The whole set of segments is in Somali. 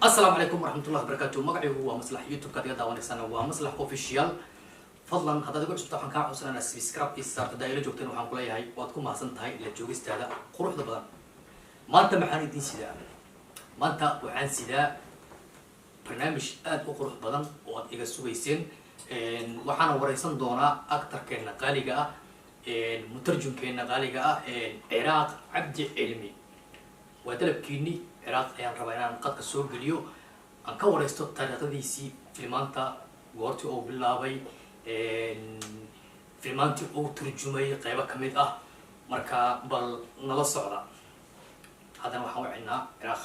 السلام عليكم ورحمة الله وبركاته. مقعي هو مصلح يوتيوب كاتيا داوان السنة ومصلح اوفيشيال. فضلا هذا تقول شفت waxaan ka codsanaa subscribe isaarta daayilo joogteen waxaan ku leeyahay waad ku mahadsan tahay la joogistaada quruxda badan. maanta maxaan idin sidaa? maanta waxaan sidaa barnaamij aad u qurux badan oo aad iga sugayseen waxaan wareysan doonaa aktarkeena qaaliga ah mutarjumkeena qaaliga ah Ciraaq Cabdi Cilmi. waa dalabkiini Ciraaq ayaan rabaa inaan qadka soo geliyo aan ka wareysto taariikhdiisii filmaanta goortii uu bilaabay filmaantii uu turjumay qaybo kamid ah marka bal nala socda haddana waxaan wacinaa Ciraaq.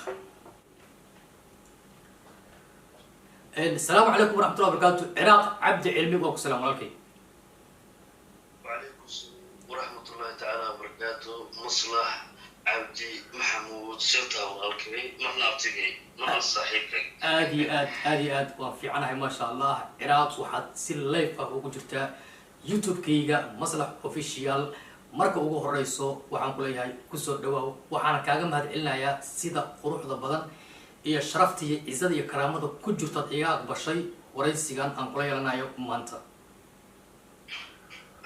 السلام عليكم ورحمة الله وبركاته. عراق عبد علمي وعليكم السلام عليكم. وعليكم السلام ورحمة الله تعالى وبركاته. مصلح عبدي محمود سلطة والكبي نحن أبتقي نحن صاحبك. آدي وفي عنها ما شاء الله عراق وحد سيل لايف أو جرتا يوتيوب كيجا مصلح أوفيشيال مركب أوجه الرئيسو وحن كلها كسر دواء وحنا كاجم هذا إلنا يا سيدا قروح ذا بدن iyo sharaftii izada iyo karaamada ku jirta iga aqbashay waraysigan aan kula yeelanayo maanta.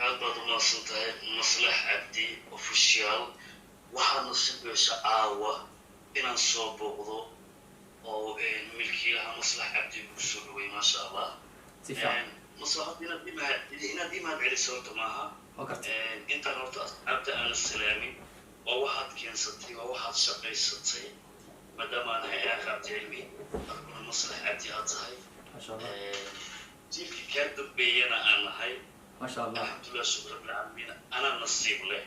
aad baad u mahadsantahay Maslax Cabdi Official. waxaan nasiibeysa caawa inaan soo booqdo oo milkiilaha Maslax Cabdi ku soo dhaway ma sha Allah. Maslax inaad imaan celiso maaha inta horta abda aan salaami oo waxaad keensatay oo waxaad shaqaysatay مدام أنا عراق علمي أقول مصلح عبدي هاتهاي ما شاء الله جيلك كادب بينا أنا هاي ما شاء الله الحمد لله شكر رب العالمين أنا نصيب له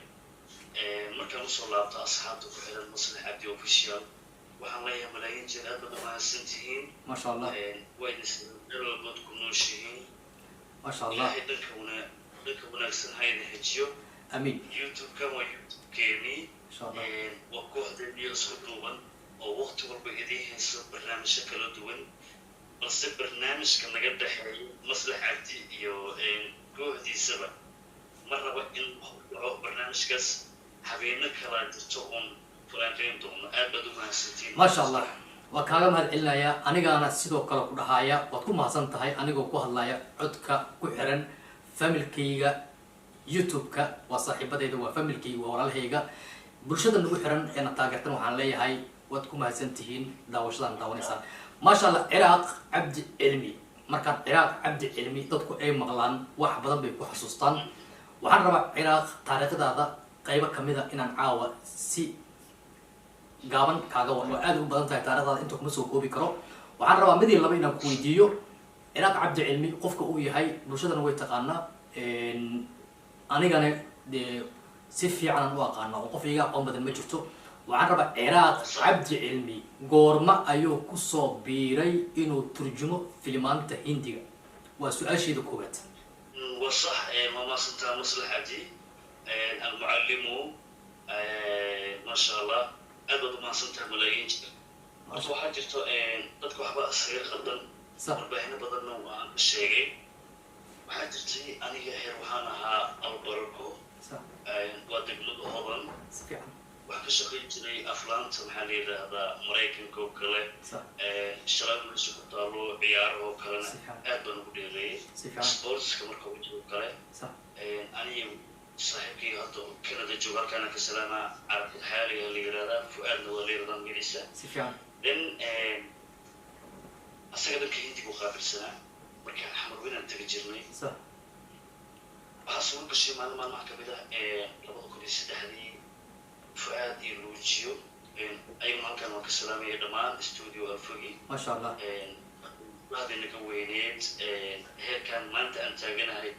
مركز مصلحات أصحابه وحده مصلح عبدي أوفيشيال وحنا ملايين جنات بدون ما سنتين ما شاء الله وين نسلم بدكم نوشين ما شاء الله لكم نفسنا هاي نهجيو أمين يوتيوب كما يوتيوب كيني ما شاء الله وكوه دنيا سودوان oo waqti walba idinayso barnaamijyo kala duwan balse barnaamijka naga dhaxeeyo Maslax Cabdi iyo kooxdiisaba marnaba in uu barnaamijkaas habeena kala jirto oo falanqeyn doono aad baad u mahadsantiin ma sha Allah waa kaaga mahad celinaya anigana sidoo kale ku dhahaaya waad ku mahadsan tahay anigoo ku hadlaya codka ku xiran familkayga YouTube-ka waa saaxiibadeyda waa familkayga waa walaalahayga bulshada nagu xiran ee taageertan waxaan leeyahay واتكم هسنتين داوشلان داونيسان ما شاء الله عراق عبد علمي مركان عراق عبد علمي تدكو اي مغلان واحد بدن بيكو حسوستان وحن ربع عراق تاريخ هذا قيبة كميدة إن عاوة سي قابن كاغوا وعادوا بدن تاريخ هذا انتو كمسو كوبي كرو وحن ربع مدي اللي بينا كويديو عراق عبد علمي قفك اوي هاي برشدنا ويتقانا اني غاني سيفي عن واقعنا وقفيقا قوم بدن مجرتو waxaan rabaa Ciraaq Cabdi Cilmi goorma ayuu ku soo biiray inuu turjumo filmaanta Hindiga waa su'aasheeda koowaad وصح ماما سنتا مصلح عبدي المعلم ما شاء الله أبد ما سنتا ملايين waxaa jirto dadku waxba asriir qadan warbaahin badan oo sheegay waxaa jirtay aniga heer waxaan ahaa albarko waa degmada hodan waxaan shaqeyn jiray aflaanta maxaa la yiraahdaa Mareykanka oo kale shaqada meesha ku taalo ciyaaro oo kale aad baan ugu dheereeyay sportska marka uu jiro kale aniga saaxiibkii hadda Canada jooga kana ka salaama arag xaaliga la yiraahdaa fuaadna waa leeyahay magiciisa then asaga dadka Hindiga u qaabilsanaa marka xamar weyn aan tagi jirnay waxaa soo gashay maalmaha kamid ah 2003 فؤاد يلوجيو أيضا كان وكسلامي دمان استوديو أفقي ما شاء الله هذا اللي كوينيت هي كان ما أنت جنا هاي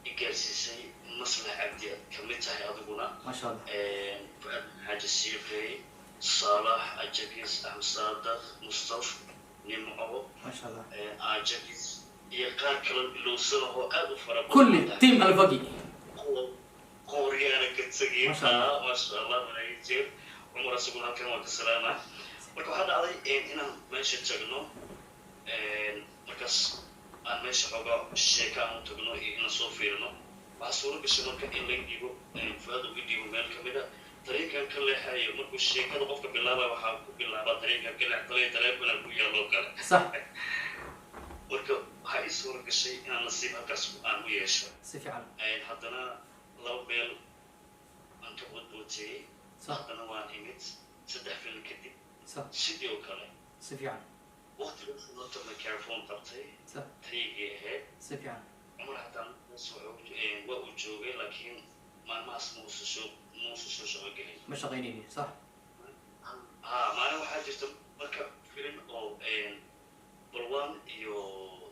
إجازي مصلح عبدي كملتها هي أضبنا ما شاء الله فؤاد حاج السيفي صالح أجاكيس أحمد صادق مصطفى نمعو ما شاء الله أجاكيس يقال كلام لوصله هو أبو فرق كل تيم الفقي قوريانا كتسجيل ما شاء الله من يجيب عمر رسول الله كان وكسلامة marka waxa dhacday inaan meesha tagno markaas aan meesha xoga sheeka aan tagno inaan soo fiirno waxa suuro gashay marka in la dhigo fuad ugu dhigo meel kamid ah dareenkan ka leexayo markuu sheekada qofka bilaabay waxaa ku bilaabaa dareenkan ka leextalay taleefona ku yaalloo kale صح marka waxaa ii suura gashay inaan nasiib halkaas aan u yeesho سفيعا haddana laba meel aan ka wadbootiyey صح haddana waan imid 3 film kadib صح sidii oo kale سفيعا waqtigaas lota microphone qabtay صح taygii ahayd سفيعا cumar haddaan waa uu joogay laakiin maalmahaas muusa soo shaqo gelin ما شغينيني صح maalin waxaa jirta marka film oo balwan iyo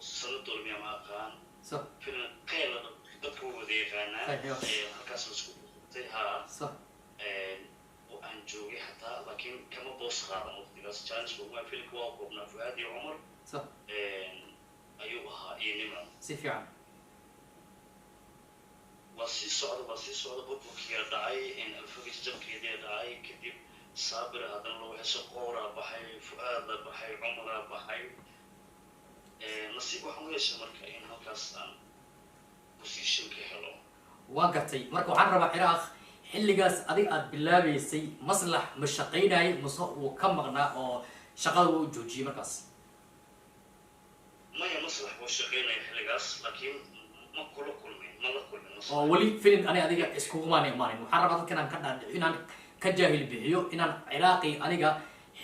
sanadol miya ma aqaan صح film qeyla dadka waa wada yaqaanaa أيوه halkaas la isku qabtay haa صح oo aan joogay xataa laakiin kama boos qaadan waqtigaas challenge waa filmka waa koobnaa fuaad iyo cumar صح ayuu ahaa iyo niman سفيعا waa sii socda burburkiyaa dhacay alfagis jabkeedia dhacay kadib saabir haddana loo hesho qooraa baxay fu'aada baxay cumaraa baxay nasiib waxaan u yeeshay marka in halkaas aan position ka helo waan gartay marka waxaan rabaa ciraaq xilligaas adiga aad bilaabaysay maslax ma shaqaynayay mase uu ka maqnaa oo shaqada uu joojiyey markaas maya maslax buu shaqaynaya xilligaas laakiin ma la kulmin oo weli film ani adiga iskugumaan imaanin waxaan rabaa dadka inaan ka dhaadhico inaan ka jaahil bixiyo inaan ciraaqi aniga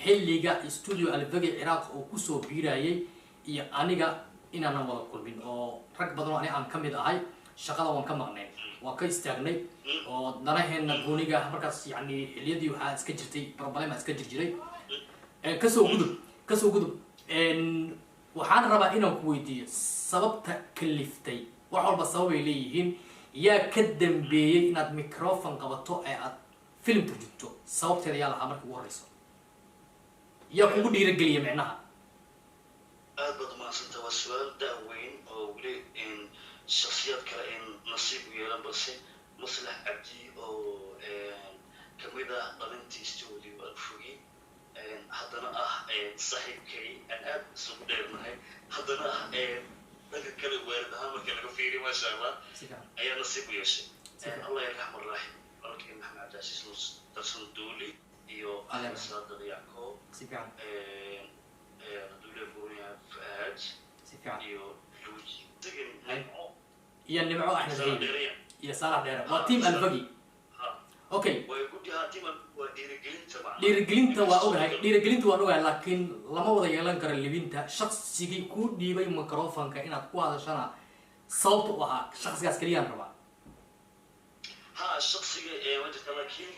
xilliga studio alfagi ciraaq oo kusoo biirayay iyo aniga inaanan wada kulmin oo rag badan oo ani aan ka mid ahay shaqada waan ka maqnayn waan ka istaagnay oo danaheena gooniga markaas yani xiliyadii waxaa iska jirtay problema iska jirjiray kasoo gudub waxaan rabaa inaan ku weydiiyo sababta kaliftay wax walba sababay leeyihiin yaa ka dambeeyey inaad microphone qabato ee aad film turjunto sababteeda yaa lahaa marka ugu horeyso yaa kugu dhiirageliya micnaha aad baad umahadsanta waa su-aal daaweyn oo weli shaksiyad kale in nasiib u yeelan balse maslax cabdi oo kamid ah dhalintii studio alfogi haddana ah saaxiibkay aan aad isugu dheernahay haddana ah dhanka kale waalid ahaan marka laga fiiriyo maasha allah ayaa nasiib u yeeshay allah yarxam araaxim walaalkay maxamed cabdicasiis nuus darsan duuli iyo axmed saadiq yacqoob duule gooniya fuaad iyo luuji iyo nimco axmed haydi iyo saalax dheere waa team alfagi okay dhiirigelinta waa ogahay laakiin lama wada yeelan karo libinta shaqsigii kuu dhiibay microfonka inaad ku hadashana sababta u ahaa shaqsigaas keliyaan rabaa ha shaqsiga ma jirta laakiin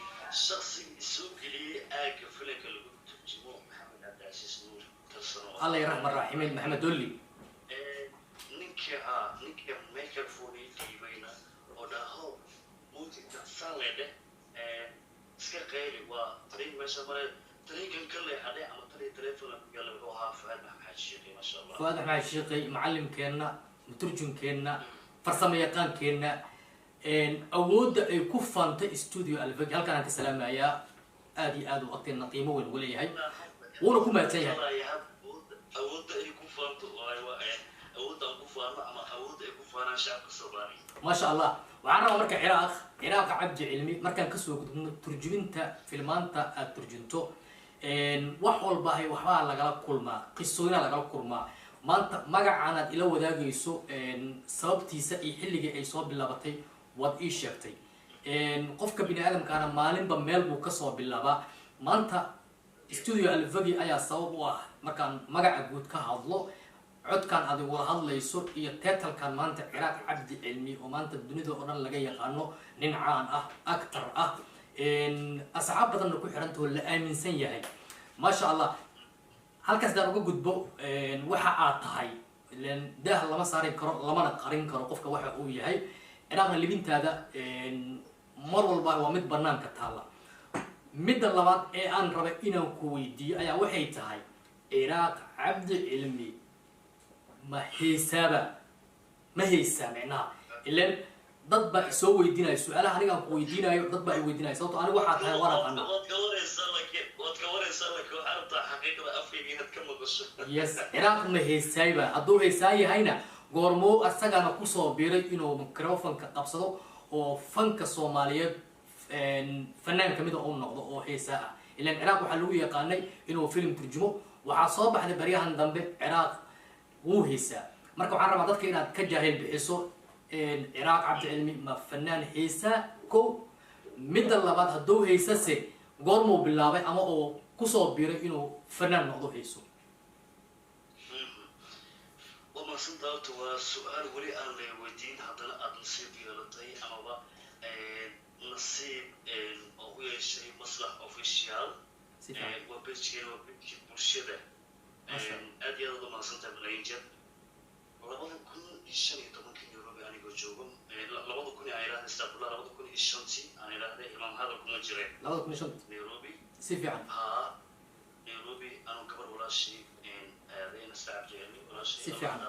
shaqsiga isoo geliyey aaga filanka lagu turjumo maxamed cabdicasiis nuur tarsano alla yarxam araaximin maxamed dolli ninka microphone dhiibayna oo dhaho muutinka saledhe iska qayli waa tariin meesha mare tariinkan ka leexadhay ama taleefona ku yaalla wuxuu ahaa fuaad maxamed shiiqi maasha allah fuaad maxamed shiiqi macallimkeenna muturjunkeenna farsamo yaqaankeenna awoodda ay ku faantay studio alfagi halkaan aan ka salaamayaa aad iyo aad u agteena qiimo weyn ugu leeyahay wuuna ku mahadsan yahay awoodda ay ku faanto awoodda aan ku faano ama awoodda ay ku faanaan shacabka soomaaliya maasha allah waxaan rabaa marka ciraaq cabdi cilmi markaan kasoo gudubno turjuminta filmaanta aad turjunto wax walba waxbaa lagala kulmaa qisooyinaa lagala kulmaa maanta magacan aad ila wadaagayso sababtiisa iyo xilligii ay soo bilaabatay waad ii sheegtay qofka bini aadamkaana maalinba meel buu kasoo bilaabaa maanta studio alfagi ayaa sabab u ah markaan magaca guud ka hadlo codkaan adigula hadlayso iyo teetalkan maanta ciraaq cabdi cilmi oo maanta dunida oo dhan laga yaqaano nin caan ah actor ah asxaab badanna ku xidhantaho la aaminsan yahay maasha allah halkaas daan uga gudbo waxa aad tahay daah lama saari karo lamana qarin karo qofka waxa uu yahay ciraaqna libintaada mar walba waa mid banaanka taalla midda labaad ee aan raba inaan ku weydiiyo ayaa waxay tahay ciraaq cabdi cilmi ma haysaa micnaha ilan dad baa isoo weydiinaya su-aalaha aniga aan ku weydiinayo dad baa i weydiinaya sababto aniga waxaa tahay waan aqaana yes ciraaq ma haysaayba hadduu haysaa yahayna goormoo asagana kusoo biray inuu microfonka qabsado oo fanka soomaaliyeed fanaan kamid oo noqdo oo heesa ah ilaan ciraaq waxaa lagu yaqaanay inuu film turjumo waxaa soo baxday baryahan dambe ciraaq wuu heesaa marka waxaan rabaa dadka inaad ka jaahil bixiso ciraaq cabdicilmi ma fanaan heesaa kow midda labaad hadduu heysase goormuu bilaabay ama oo kusoo biiray inuu fanaan noqdo heeso وما صدقت وسؤال ولي أنا لويدين هذا نصيب يلطي أما نصيب أو شيء مصلح أوفيشيال وبيجي برشدة أدي هذا ما صدق بالإنجاب لابد يكون الشيء طبعا كن يوروبي أنا جوجم لابد يكون عيران استقبال لابد يكون الشمسي أنا هذا إمام هذا كم جري لابد يكون شمس نيروبي سيفي عن ها نيروبي أنا كبر ولا شيء هذا نستعب جيني ولا شيء سيفي عن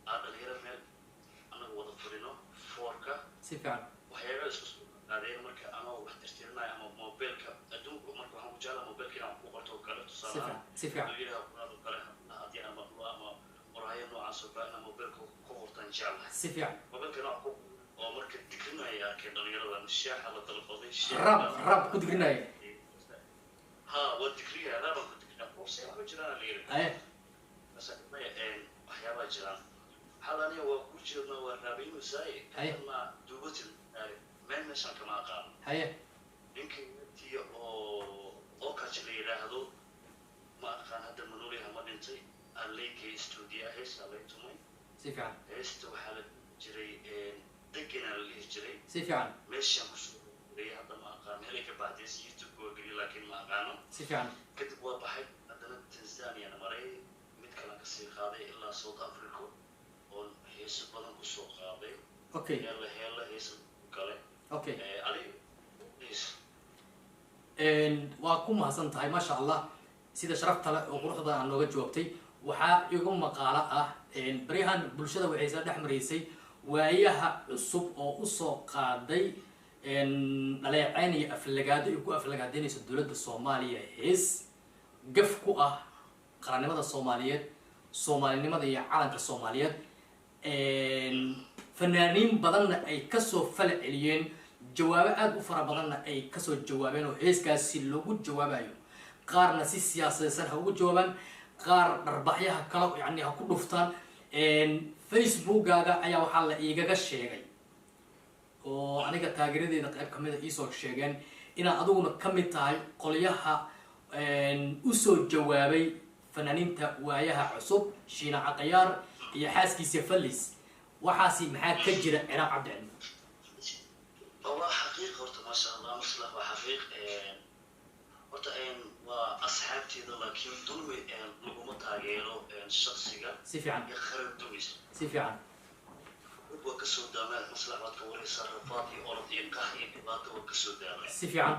هذا اللي يرفع أنا هو ضفرينه فوركا سيفي عن وحياة اسمه هذا مركا أنا وحترتيرنا أما موبايلك أدوم مركا هم جالا موبايلك أنا وقرته وكالته صار سيفي عن هذه أنا ما ورايا نوع سوبر أنا موبايلك كور تنجال سيفي عن موبايلك أنا أو مركا تكلنا يا كده يلا الشاحة على التلفزيون راب كنت قلنا ها والذكرية لا كنت كنا بوسي وجران اللي ايه بس ما أحيانا جران حالاني وكل جرنا والرابين وساي ما دوبت من مشان كما قال هيا يمكن تي أو كاتشلي هذا ما كان هذا منوري هم بنتي اللي كي استوديو هيس اللي تومي سيفي عن هيس حالة جري دقنا اللي جري سيفي عن مش مش ليه هذا ما كان هلك بعد يوتيوب وقولي لكن ما كانوا سيفي عن كتب واحد عندنا تنزانيا أنا مري متكلم كسي قاضي إلا صوت أفريقيا هيس بدن كسوق قاضي اوكي هلا هيس كله اوكي علي إيش waa ku mahadsan tahay maasha allah sida sharafta leh oo quruxda aan nooga jawaabtay waxaa igu maqaalo ah baryahan bulshada waxay soo dhex maraysay waayaha cusub oo usoo qaaday dhaleecayn iyo aflagaado ay ku aflagaadeynayso dowladda soomaaliya hees gaf ku ah qarannimada soomaaliyeed soomaalinimada iyo calanka soomaaliyeed fanaaniin badanna ay kasoo fala celiyeen jawaabo aada u fara badanna ay kasoo jawaabeen oo heeskaasi loogu jawaabayo qaarna si siyaasadeysan ha ugu jawaabaan qaar dharbaxyaha kale yani ha ku dhuftaan facebookaga ayaa waxaa la igaga sheegay oo aniga taageeradeeda qayb kamida iisoo sheegeen inaad adiguna kamid tahay qolyaha usoo jawaabay fanaaniinta waayaha cusub shiina caqayaar iyo xaaskiisa fallis waxaasi maxaa ka jira ciraaq cabdicilmi والله حقيقة قلت ما شاء الله مصلح وحقيق قلت وأصحابتي ذا لكن دول لقوم تاجروا شخصية سيفي عن يخرب دويس سيفي عن وكسر دامات مصلح وتقولي صرفاتي أرضي كهي بات وكسر دامات سيفي عن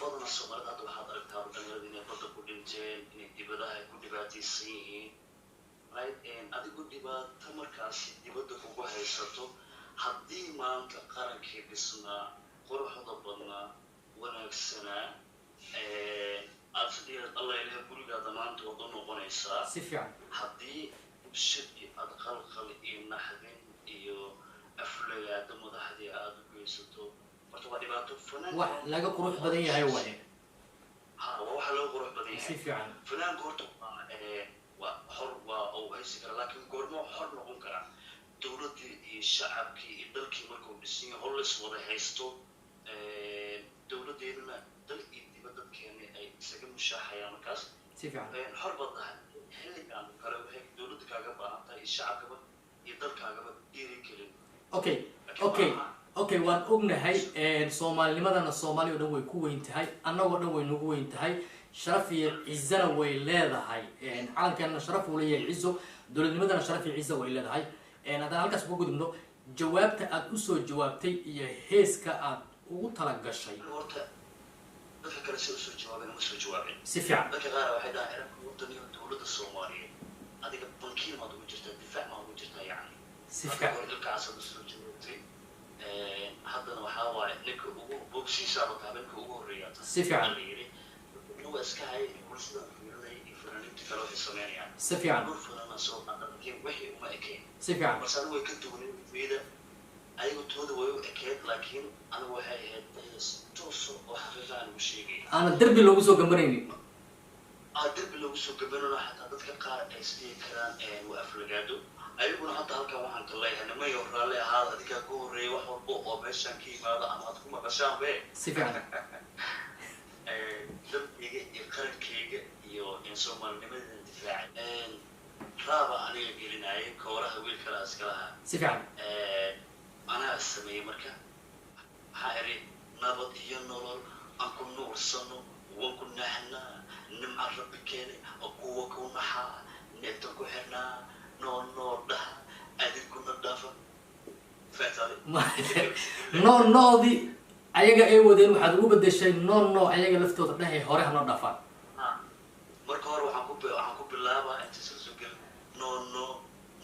بدنا الصبر هذا حضرتك هذا الذين بدنا كلنا إن دبلا كل دباتي سين right أدي كل دبات تمركز دبته فوق هيساتو haddii maanta qarankii dhisnaa quruxda badnaa wanaagsanaa aad sidii alla ilaah gurigaada maanta wada noqonaysaa si fiican haddii shaki aad qalqal iyo naxdin iyo aflagaada madaxdii aad u geysato horta waa dhibaato fanaan wax laga qurux badan yahay waaye ha waa waxa laga qurux badan yahay si fiican fanaanku horta waa xor waa uu haysi kara laakiin goormo xor noqon karaa dowladii iyo shacabkii iyo dalkii markuu dhisan yahay hol lays wada haysto dowladeeduna dal iyo dibad dadkeeni ay isaga mushaaxayaan markaas si fiican xor baad tahay xilligan kale waxay dowladda kaaga baahan tahay iyo shacabkaba iyo dalkaagaba dhiiri gelin okay waan ognahay soomaalinimadana soomaali oo dhan way ku weyn tahay annagoo dhan way nagu weyn tahay sharaf iyo cizana way leedahay calankeena sharaf uu leeyahay cizo dowladnimadana sharaf iyo cizo way leedahay haddaan halkaas uga gudubno jawaabta aad usoo jawaabtay iyo heeska aad ugu tala gashay horta dadka kale si usoo jawaabeen uma soo jawaabeen si fiican dadka qaar waxay dhahaan cirabka wadaniga dowladda soomaaliyeed adiga bankiin maad ugu jirtaa difaac maad ugu jirtaa yacni si fiican dalkaas aad usoo jawaabtay haddana waxaa waaye ninka ugu boogsiisaaba tahay ninka ugu horreeya si fiican la yidhi waa iska hay bulshada fiirinay iyo fanaaniinta kale waxay sameynayaan si fiican dhul fadana soo qaada laakiin wixii uma ekayn si fiican balse anigu way ka duwaneen miyada ayagu tooda way u ekeed laakiin anigu waxay ahayd tooso oo xaqiiqa aan ugu sheegay أنا دربي لو سو جنبريني derbi lagu soo gabanano xataa dadka qaar ay isdhihi karaan waa aflagaado ayaguna hadda halkan waxaan ka leeyahay nimayo raalli ahaada adigaa ku horreeyay wax walba oo meeshaan ka yimaado ama aad ku maqashaan be سفعا dalkayga iyo qarankayga iyo soomaalinimadeeda difaacay raaba aniga gelinayay kooraha wiil kale iska lahaa سفعا anaa sameeyey marka waxaa iri nabad iyo nolol aan ku nuursano waan ku naxnaa nimca rabbi keene oo kuwa ku naxaa neefta ku xirnaa noo dhaha adinkuna dhafa no دي ayaga ay wadeen waxaad ugu bedeshay no ayaga laftooda dhahay hore hano dhafaan marka hore waxaan ku bilaabaa inta soo gal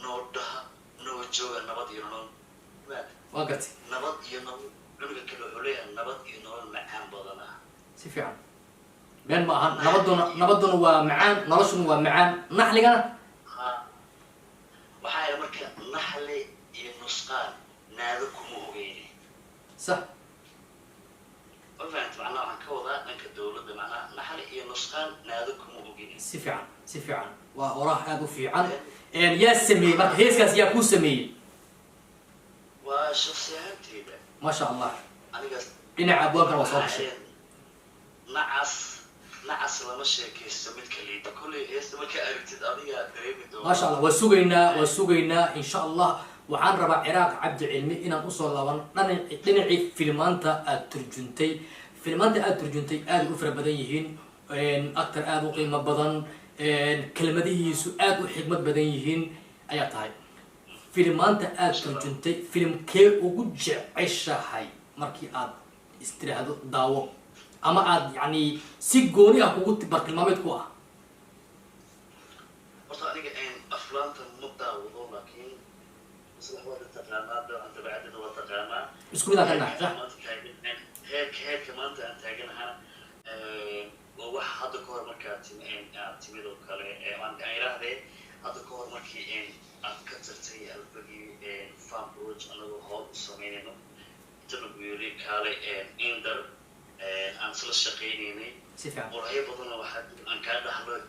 no dhaha no jooga nabad iyo nolol waa gartay nabad iyo nolol cunuga kale wuxuu leeyahay nabad iyo nolol macaan badan ah si fiican been ma aha nabaduna waa macaan noloshuna waa macaan naxligana waxaa yahay marka naxli iyo nusqaan naado kuma ogeyne صح وفهمت معناه عن كوضع لأنك الدولة بمعنى نحن هي نسخان نادكم وجيني. سفيعا وراح هذا في عن يا سمي ما هيس كاس يا كو سمي وشخصيات هيدا ما شاء الله أنا قصد إن عبوك وصل شيء نعس لما شيء كيستمد كليد كل يستمد كأرتد أضيع دريم ما شاء الله وسوقينا إن شاء الله waxaan rabaa ciraaq cabdi cilmi inaan usoo laaban dhinacii filmaanta aad turjuntay aad u fara badan yihiin actor aad u qiimo badan kelmadihiisu aad u xigmad badan yihiin ayaa tahay filmaanta aad turjuntay filimkee ugu jeceshahay markii aad istiraahdo daawo ama aad yani si gooni ah kugu bartilmaameed ku ah horta aniga aflaanta ma daawado laakiin أنت بعد إنه تقامة. إسكو إذا كان نحجة. هيك كمان أنت تاجنها وواحد هذا كور مركاتين تميلو كله وأنا أيراه ده هذا كور مركي كترتي البقي فام بروج أنا هو سمينه تنبيوري كله إندر أنا سل الشقيني. سفيان. وراي بدنا واحد أن كان دخل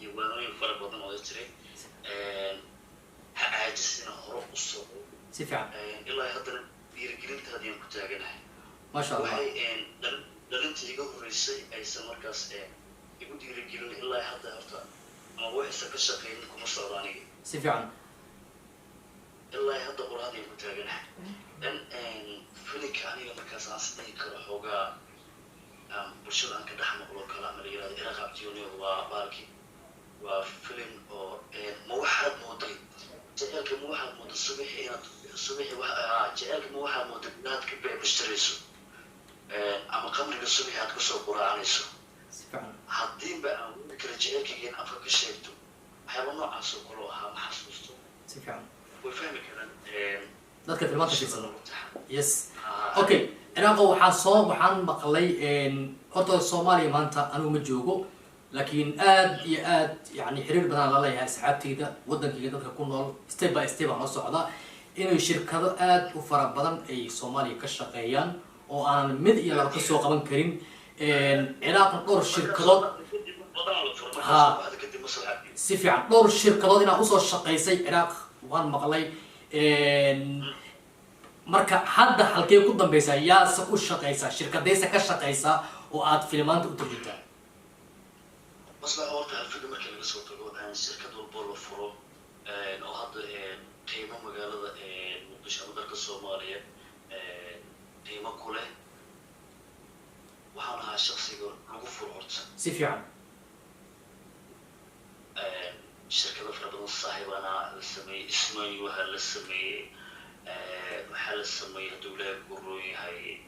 يوانين فرق بدنا ويشتري. عاجزين هروب الصوب. سفيان. إلا هذا بيرجلين تهديهم كتاجنها. ما شاء الله. وهي دلنت يجوا الرئيسي أي سمر كاس يقول يرجلين إلا هذا هذا. ما هو حسب الشقين كمصاراني. سفيان. إلا هذا قرادي كتاجنها. لأن فينك أنا لما كاس عصني كرهوجا برشلونة كده حمق له كلام اللي يراد إلى قبتيوني وباركي وفيلم أو موحد مودي. جعلك موحد مود الصبح جعلك موحد مود ناد كبير مشتريسو أما قمر الصبح هتكسر قرآنيسو حدين بقى ممكن جعلك جين أفكر شيءتو حيوان نوع عصو كلها محسوستو سفيان وفهمك أنا ذاتك في المنطقة في السنة يس أوكي أنا waxaan maqlay horta Soomaaliya maanta anu ma joogo laakiin aad iyo aad yani xiriir badan la leeyahay asxaabtayda wadankayga dadka ku nool step by step aan socda inay shirkado aad u fara badan ay Soomaaliya ka shaqeeyaan oo aan mid iyo laba ka soo qaban karin ciraaq dhowr shirkadood si fiican dhowr shirkadood inaan usoo shaqeysay ciraaq waan maqlay marka hadda halkee ku dambaysaa yaase u shaqeysaa shirkadaysa ka shaqeysaa oo aad filmaanta u turjuntaa مصلحة وقتها الفيلم ما كان بس وطلعوا عن شركة البولو فرو أو هذا قيمة مقالة مقدش أمدرك الصومالية قيمة كله وحنا هالشخص يقول لقوا فرورت سفيان شركة فربنا الصاحب أنا السمي اسمي وهل السمي محل السمي دولة قروي هاي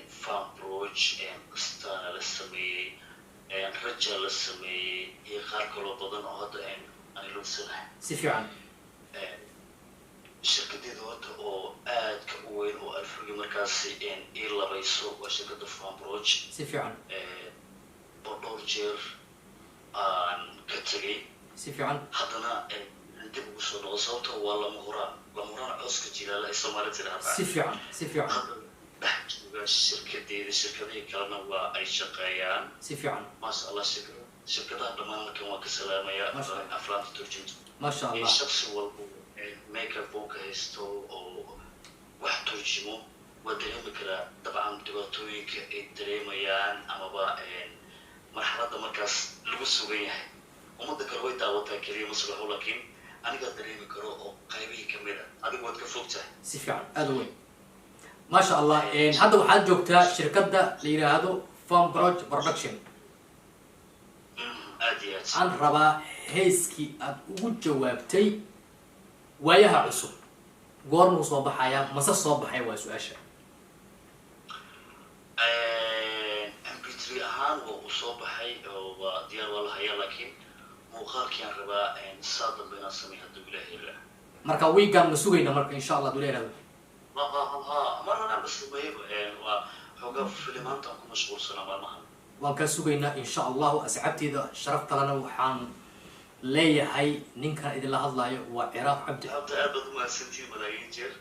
فام بروج قسطانة السمي رجال السمي يقال كله بدن عاد أنا لو سنة. سفيان. الشركة دي دوت أو آد كوين أو الفرق مركزي إلا بيسو وشركة فام بروج. سفيان. بدور جير كتري. سفيان. حدنا dib ugu soo noqo sababtoo waa lama huraan cooska jilaala ay Soomaali tiraahdaa si fiican shirkadihii kalena waa ay shaqeeyaan si fiican maasha Allah shirkadaha dhammaan halkan waa ka salaamaya afraanta turjinta maasha Allah shakhsi walba makeup uu ka haysto oo wax turjimo waa dareemi karaa dabcan dhibaatooyinka ay dareemayaan amaba marxaladda markaas lagu sugan yahay ummadda kale way daawataa keliya maslaxo laakiin aniga dareemi karo oo qaybihii ka mid ah adigu waad ka fogtahay si fiican aad u weyn maasha Allah hadda waxaad joogtaa shirkadda la yiraahdo Farm Bridge Production aan rabaa heeskii aad ugu jawaabtay waayaha cusub goormuu soo baxaya mase soo baxay waa su-aasha MP3 ahaan waa uu soo baxay oo waa diyaar waa la hayaa laakiin muuqaalkiaan rabaa saa dambe inaan sameey hadduu ilaahay raa marka weegaan ma sugayna marka insha Allah hadduu ilaahay marna bas waa xoogaa filimaantaan ku mashquulsanaa maalmahan waan kaa sugaynaa insha allahu asxaabteeda sharafta lana waxaan leeyahay ninkan idinla hadlaayo waa Ciraaq Cabdi aad baad u mahadsantihiin malaayiin jeer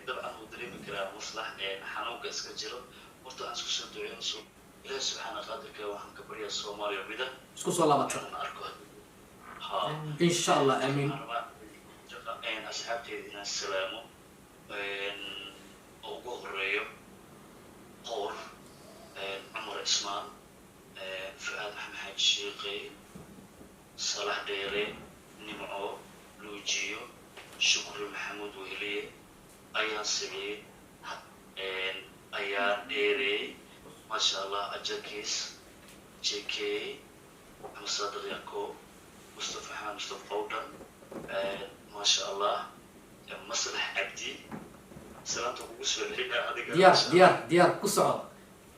dabcan wuu dareemi karaa maslax xanuunka iska jiro horta aan isku soo duceynayso ilaahi subxaana qaadirka waxaan ka baryaa Soomaaliya mida isku soo laabata insha Allah amiin asxaabteeda inaan salaamo ugu horeeyo qoor عمر عثمان فؤاد محمد حاج شيقي صلاح ديري نمعو لوجيو شكر محمود وهلي أيان سعيد أيان ديري ما شاء الله أجاكيس جيكي مصادر يعقوب مصطفى حان مصطفى قودن ما شاء الله مصلح عبدي سلامتك وقصة ديار كسعود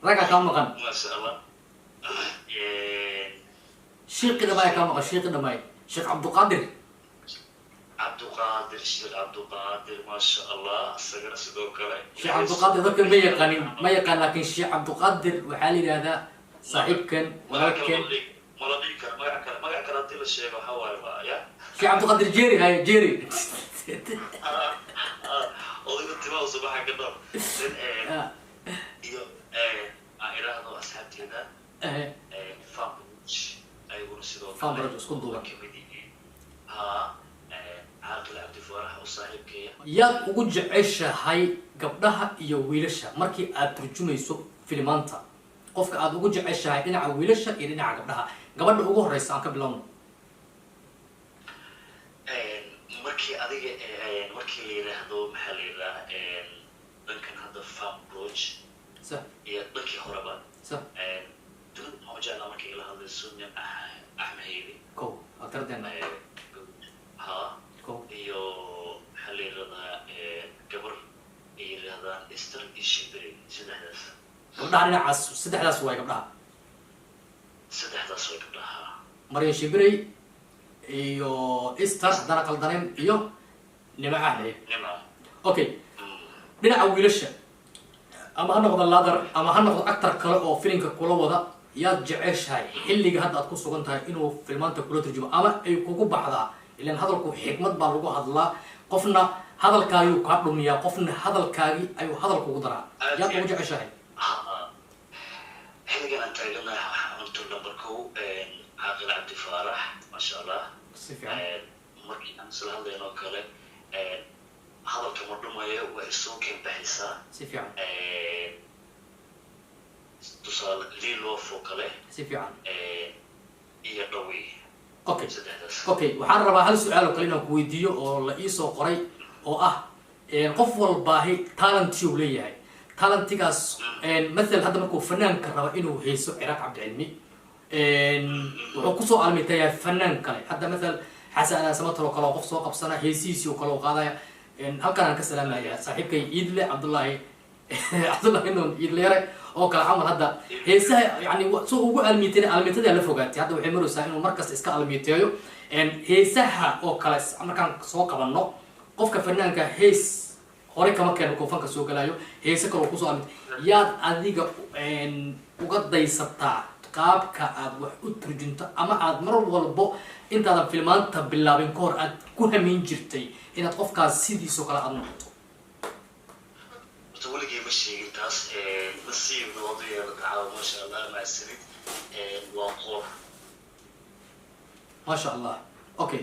رجع كم مكان ما شاء الله شيخ كده باي كم مكان شيخ كده باي شيخ عبد القادر شيخ عبد القادر ما شاء الله سجل سدوك عليه شيخ عبد القادر ذكر ما يقان لكن شيخ عبد القادر وحالي هذا صاحب كان ولكن ما يعكر أنت الشيخ وحوالي ما يا شيخ عبد القادر جيري هاي جيري أظن التمام صباحا كده إلهنا أصحابتي هذا فامبروج أيقول سيدو فامبروج اسكن دوبا عاقل عبد الفرح وصاحب كي يا وجود عيشة هاي قبلها يويلشة مركي أترجميسو فيلمانتا قفك أد وجود عيشة هاي إن عويلشة إن قبلها قبل أوجه رئيس أنك بلون مركي أديك مركي اللي هذا محل اللي ممكن هذا فامبروج صح يا بكي هربان صح دون موجة لما كي لهذا السنة أحمهيلي كو أكتر دينا ها كو يو حلي رضا قبر هذا استر الشبري سدحداس قبلها علينا عس سدحداس واي قبلها سدحداس واي قبلها مريم شبري iyo Easter hadana qaldaneen iyo nima ahleey okay dhinaca wiilasha ama ha noqdo ladar ama ha noqdo actor kale oo filimka kula wada yaad jeceshahay xilliga hadda aad ku sugan tahay inuu filmaanta kula turjumo ama ay kugu baxdaa ilaan hadalku xikmad baa lagu hadlaa qofna hadalkaagu ka dhumiya qofna hadalkaagi ayuu hadal kugu daraa yaad ugu jeceshahay xilligan aan taaganahay waxaan number 2 عاقل عبد الفرح ما شاء الله مركي أمثل هذا ينوكله هذا كمردم هي وإسوق بحسا سيفيان تصل ليلو فوكله سيفيان يدوي اوكي waxaan rabaa hal su'aal oo kale inaan ku weydiiyo oo la ii soo qoray oo ah qof walba talent uu leeyahay talentigaas مثل هذا markuu fanaanka raba inuu heeso Ciraaq Cabdi Cilmi wuxuu ku soo almitay fanaan kale hadda مثل حسن سمطر وكلا قف سوق بسنة هيسيسي وكلا وقاضي halkan aan ka salaamayaa saaxiibkay Iidle Cabdullaahi inuu Iidle oo kala camal hadda heesaha yani soo ugu almitada la fogaatay hadda waxay maraysaa inuu markas iska almiteeyo heesaha oo kale markaan soo qabanno qofka fanaanka hees hore kama keeno kofanka soo galaayo heesa kale ku soo almit yaad adiga uga daysataa qaabka aad wax u turjunto ama aad mar walbo intaadan filmaanta bilaabin ka hor aad ku hamayn jirtay inaad qofkaas sidiisoo kale aad noqoto weligay ma sheegin taas nasiibna wadayeela tacaala maasha allah macsanid waa qoor maasha allah okay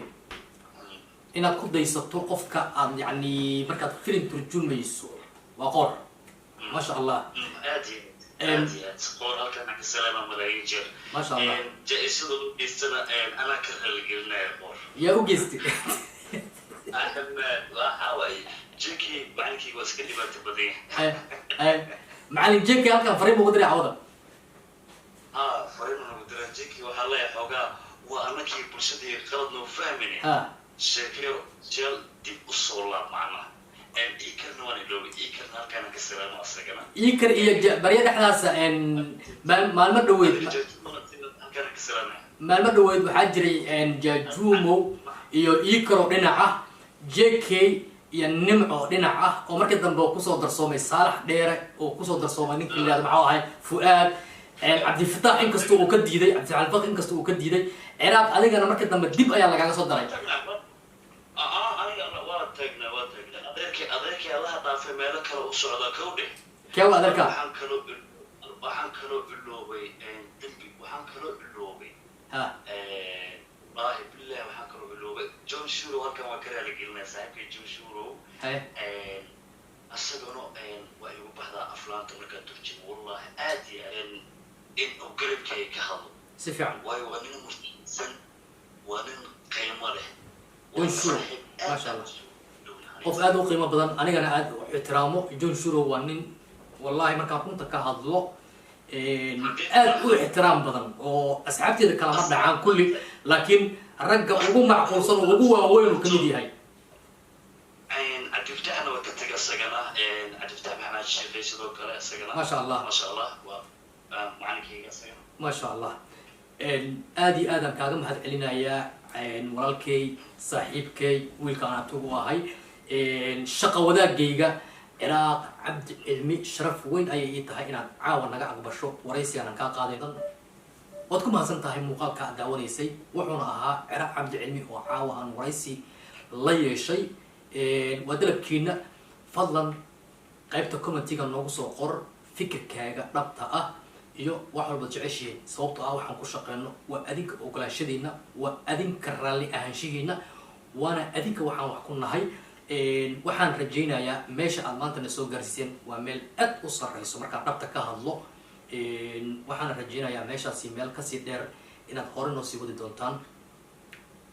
inaad ku daysato qofka aad yani markaad filim turjumayso waa qoor maasha allah aad qoor halkan ka salaama malaayiin jeer maasha allah jaa-isada u geystana anaa ka raaligelinaya qoor yaa u geystay waxaa waaye jinkii macalinkii waa iska dhibaato badan macalin jenkii halkan fariin ugu diray cawada fariin ugu diray jinkii waxaa leeyahay xoogaa waa anakii bulshadii qalad noo fahmine sheekeyo jeel dib u soo laab macnaha ikarna waan iloobi ikarna halkaana ka salaamo asagana ikar iyo barya dhexdaasa maalmo dhaweyd halkaana ka salaamaya maalmo dhaweyd waxaa jiray jajumo iyo ikaro dhinac ah jk iyo nimco dhinac ah oo markii dambe kusoo darsoomay saalax dheere oo kusoo darsoomay ninka yidhahdo maxuu ahay fuaad cabdifatax inkastoo uu ka diiday cabdifatax inkastoo uu ka diiday ciraaq adigana markii dambe dib ayaa lagaaga soo daray adeerkii allaha dhaafay meelo kale u socdaa kow dheh keewa adeerka waxaan kaloo iloobay dembi waxaan kaloo iloobay wallaahi billahi waxaan kaloo iloobay john shuro halkan waa ka raaligelinaya saaxiibkay john shuro asagana waa igu baxdaa aflaanta markaan turjimo wallahi aad iyo in uu garabkay ka hadlo si fiican waayo waa nin murtisan waa nin qiimo leh john shuro maasha allah qof aad u qiimo badan anigana aad u ixtiraamo john shuro waa nin wallahi markaan runta ka hadlo aad u ixtiraam badan oo asxaabteeda kalama dhacaan kulli laakiin ragga ugu macquulsan oo ugu waaweyn uu kamid yahay cabdiftaxna waa ka taga isagana cabdiftax maxamed sheekhay sidoo kale isagana maasha allah maasha allah waa macalinkayga isagana maasha allah aad iyo aadaan kaaga mahad celinayaa walaalkay saaxiibkay wiilkaan abtigu ahay shaqa wadaagayga ciraaq cabdi cilmi sharaf weyn ayay ii tahay inaad caawa naga aqbasho waraysigaanan kaa qaaday dan waad ku mahadsan tahay muuqaalka aad daawanaysay wuxuuna ahaa ciraaq cabdi cilmi oo caawa aan waraysi la yeeshay waa dalabkiina fadlan qaybta commentiga noogu soo qor fikirkaaga dhabta ah iyo wax walba jeceshihiin sababtoo ah waxaan ku shaqeyno waa adinka ogolaashadiina waa adinka raalli ahaanshihiina waana adinka waxaan wax ku nahay waxaan rajaynayaa meesha aad maanta na soo gaarsiiseen waa meel aad u sarreyso markaan dhabta ka hadlo waxaana rajaynayaa meeshaasi meel kasii dheer inaad hore noo sii wadi doontaan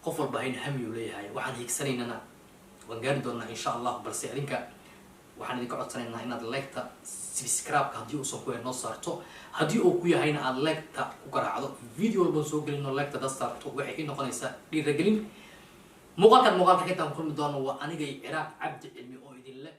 qof walba hayna hamiyuu leeyahay waxaan hiigsanaynana waan gaari doonaa insha allah balse adinka waxaan idinka codsanaynaa inaad leegta subscribe-ka haddii uusan ku yahay noo saarto haddii uu ku yahayna aad leegta ku garaacdo video walban soo gelino leegta da saarto waxay ii noqonaysaa dhiiragelin muuqaalkan xitaan kulmi doono waa anigay ciraaq cabdi cilmi oo idin le